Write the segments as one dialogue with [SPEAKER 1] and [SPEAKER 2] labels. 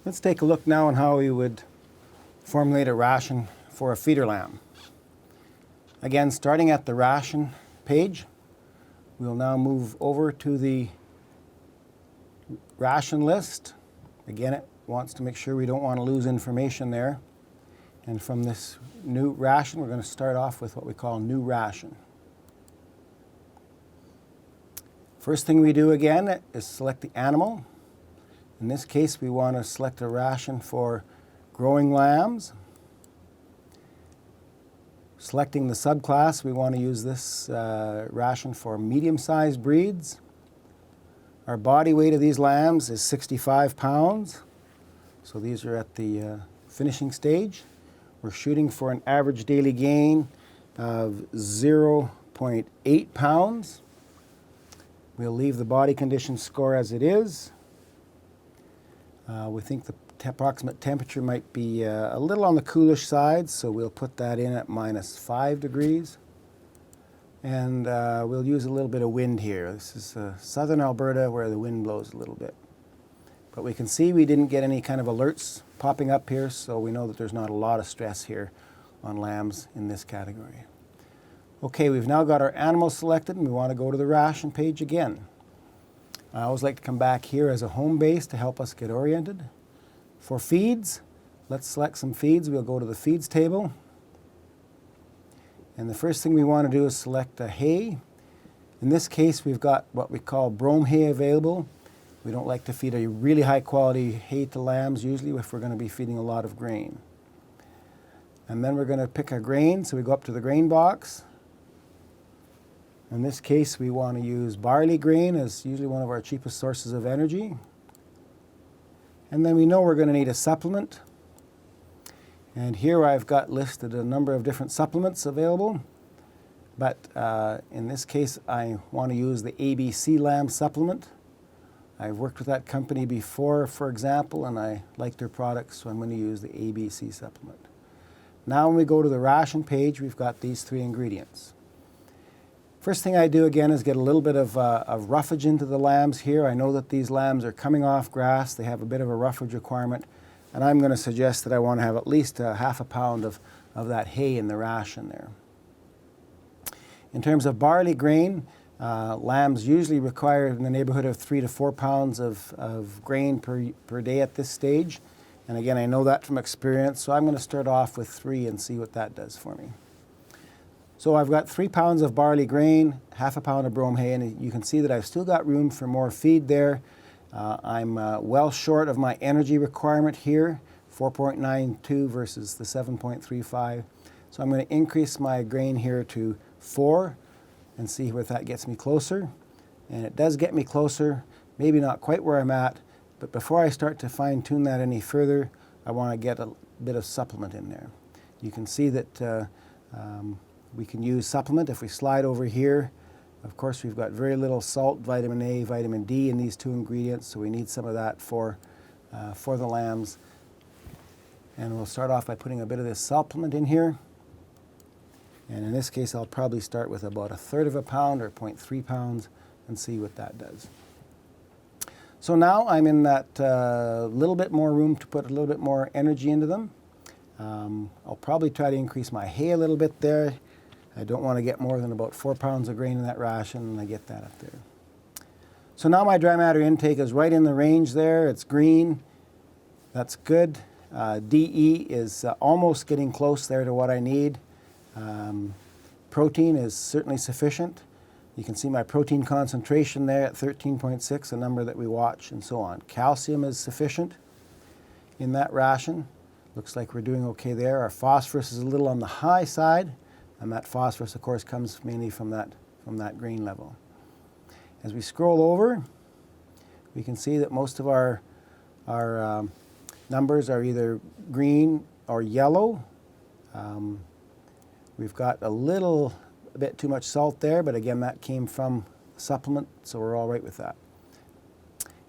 [SPEAKER 1] Let's take a look now on how we would formulate a ration for a feeder lamb. Again, starting at the ration page, we'll now move over to the ration list. Again, it wants to make sure we don't want to lose information there. And from this new ration, we're going to start off with what we call new ration. First thing we do again is select the animal. In this case, we want to select a ration for growing lambs. Selecting the subclass, we want to use this ration for medium-sized breeds. Our body weight of these lambs is 65 pounds. So these are at the finishing stage. We're shooting for an average daily gain of 0.8 pounds. We'll leave the body condition score as it is. We think the approximate temperature might be a little on the coolish side, so we'll put that in at -5 degrees. And we'll use a little bit of wind here. This is southern Alberta where the wind blows a little bit. But we can see we didn't get any kind of alerts popping up here, so we know that there's not a lot of stress here on lambs in this category. Okay, we've now got our animals selected and we want to go to the ration page again. I always like to come back here as a home base to help us get oriented. For feeds, let's select some feeds. We'll go to the feeds table. And the first thing we want to do is select a hay. In this case, we've got what we call brome hay available. We don't like to feed a really high quality hay to lambs usually if we're going to be feeding a lot of grain. And then we're going to pick a grain, so we go up to the grain box. In this case, we want to use barley grain as usually one of our cheapest sources of energy. And then we know we're going to need a supplement. And here I've got listed a number of different supplements available. But in this case, I want to use the ABC Lamb supplement. I've worked with that company before, for example, and I like their products, so I'm going to use the ABC supplement. Now when we go to the ration page, we've got these 3 ingredients. First thing I do again is get a little bit of roughage into the lambs here. I know that these lambs are coming off grass. They have a bit of a roughage requirement. And I'm going to suggest that I want to have at least half a pound of that hay in the ration there. In terms of barley grain, lambs usually require in the neighborhood of 3 to 4 pounds of grain per day at this stage. And again, I know that from experience, so I'm going to start off with 3 and see what that does for me. So I've got 3 pounds of barley grain, half a pound of brome hay, and you can see that I've still got room for more feed there. I'm well short of my energy requirement here, 4.92 versus the 7.35. So I'm going to increase my grain here to 4 and see if that gets me closer. And it does get me closer, maybe not quite where I'm at, but before I start to fine tune that any further, I want to get a bit of supplement in there. You can see that we can use supplement if we slide over here. Of course, we've got very little salt, vitamin A, vitamin D in these 2 ingredients, so we need some of that for the lambs. And we'll start off by putting a bit of this supplement in here. And in this case, I'll probably start with about 1/3 of a pound or 0.3 pounds and see what that does. So now I'm in that little bit more room to put a little bit more energy into them. I'll probably try to increase my hay a little bit there. I don't want to get more than about 4 pounds of grain in that ration, and I get that up there. So now my dry matter intake is right in the range there. It's green. That's good. DE is almost getting close there to what I need. Protein is certainly sufficient. You can see my protein concentration there at 13.6, a number that we watch, and so on. Calcium is sufficient in that ration. Looks like we're doing okay there. Our phosphorus is a little on the high side, and that phosphorus, of course, comes mainly from that grain level. As we scroll over, we can see that most of our numbers are either green or yellow. We've got a bit too much salt there, but again, that came from supplement, so we're all right with that.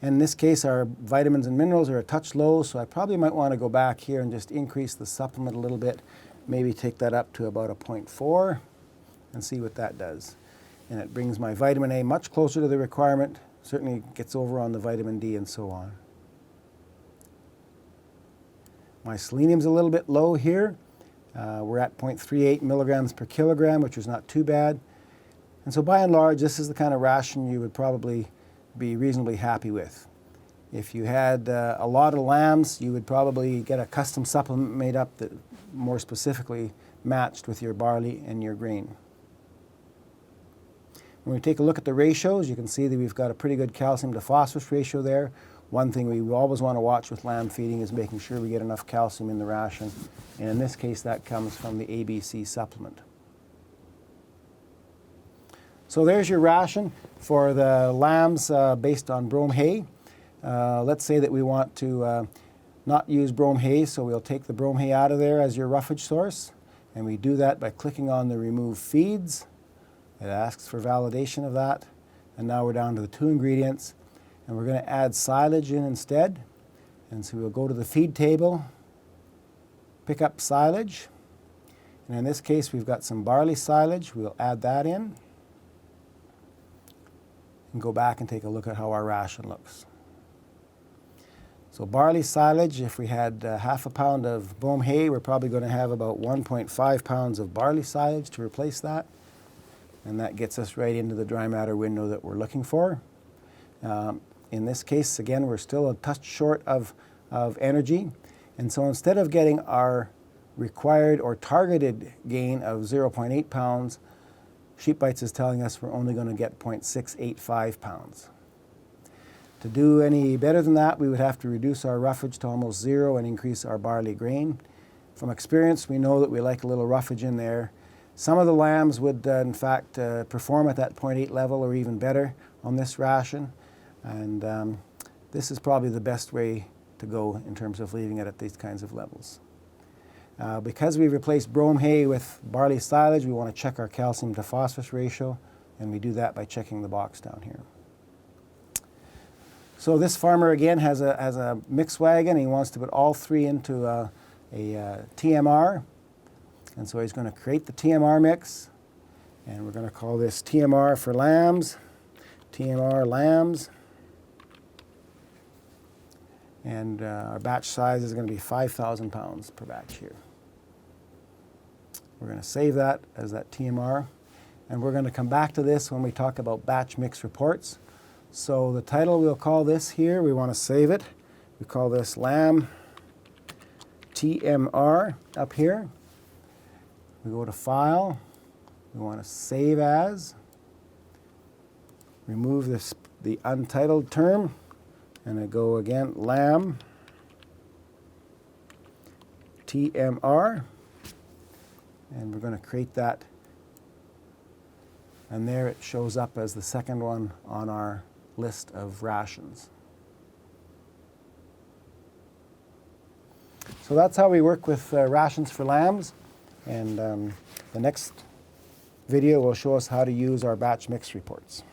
[SPEAKER 1] And in this case, our vitamins and minerals are a touch low, so I probably might want to go back here and just increase the supplement a little bit, maybe take that up to about 0.4 and see what that does. And it brings my vitamin A much closer to the requirement, certainly gets over on the vitamin D and so on. My selenium's a little bit low here. We're at 0.38 milligrams per kilogram, which is not too bad. And so by and large, this is the kind of ration you would probably be reasonably happy with. If you had a lot of lambs, you would probably get a custom supplement made up that more specifically matched with your barley and your grain. When we take a look at the ratios, you can see that we've got a pretty good calcium to phosphorus ratio there. One thing we always want to watch with lamb feeding is making sure we get enough calcium in the ration. And in this case, that comes from the ABC supplement. So there's your ration for the lambs based on brome hay. Let's say that we want to not use brome hay, so we'll take the brome hay out of there as your roughage source. And we do that by clicking on the Remove Feeds. It asks for validation of that. And now we're down to the 2 ingredients. And we're going to add silage in instead. And so we'll go to the feed table, pick up silage. And in this case, we've got some barley silage. We'll add that in. And go back and take a look at how our ration looks. So barley silage, if we had half a pound of brome hay, we're probably going to have about 1.5 pounds of barley silage to replace that. And that gets us right into the dry matter window that we're looking for. In this case, again, we're still a touch short of energy. And so instead of getting our required or targeted gain of 0.8 pounds, SheepBytes is telling us we're only going to get 0.685 pounds. To do any better than that, we would have to reduce our roughage to almost 0 and increase our barley grain. From experience, we know that we like a little roughage in there. Some of the lambs would, in fact, perform at that 0.8 level or even better on this ration. And this is probably the best way to go in terms of leaving it at these kinds of levels. Because we replaced brome hay with barley silage, we want to check our calcium to phosphorus ratio, and we do that by checking the box down here. So this farmer again has a mix wagon. He wants to put all 3 into a TMR, and so he's going to create the TMR mix, and we're going to call this TMR for lambs, TMR lambs, and our batch size is going to be 5,000 pounds per batch here. We're going to save that as that TMR, and we're going to come back to this when we talk about batch mix reports. So the title, we'll call this here, we want to save it. We call this lamb TMR up here. We go to File, we want to Save As, remove the untitled term, and I go again, lamb TMR, and we're going to create that. And there it shows up as the second one on our list of rations. So that's how we work with rations for lambs. And the next video will show us how to use our batch mix reports.